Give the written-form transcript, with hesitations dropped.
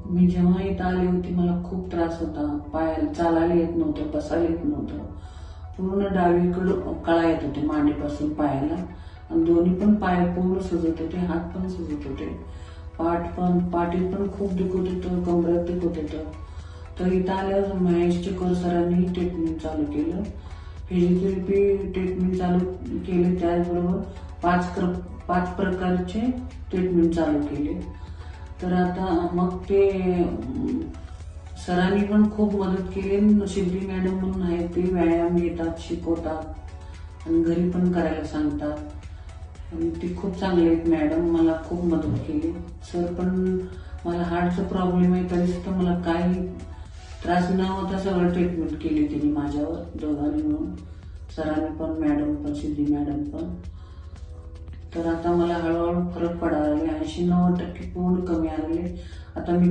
मी जेव्हा इथं आली होती मला खूप त्रास होता. पायाला चालायला येत नव्हतं, बसायला येत नव्हतं. पूर्ण डावीकडं कळा येत होते मांडीपासून पायाला आणि दोन्ही पण पाय पूर्ण सुजत होते, हात पण सुजत होते. पाठीत पण खूप दुखत होतं, कमरेत दुखत होतं. तर इथं आल्यावर महेश चिकोर सरांनी ट्रीटमेंट चालू केलं. फिजिओथेरपी ट्रीटमेंट चालू केले, त्याचबरोबर पाच प्रकारचे ट्रीटमेंट चालू केले. तर आता मग ते सरांनी पण खूप मदत केली. सिद्धी मॅडम म्हणून आहेत, ते व्यायाम येतात, शिकवतात आणि घरी पण करायला सांगतात आणि ती खूप चांगले आहेत मॅडम. मला खूप मदत केली. सर पण मला हार्टचा प्रॉब्लेम आहे तरी सुद्धा मला काही त्रास न होता सगळं ट्रीटमेंट केली त्यांनी माझ्यावर, दोघांनी मिळून, सरांनी पण मॅडम पण, सिद्धी मॅडम पण. तर आता मला हळूहळू फरक पडायला लागले, 80-90% पूर्ण कमी आलेले. आता मी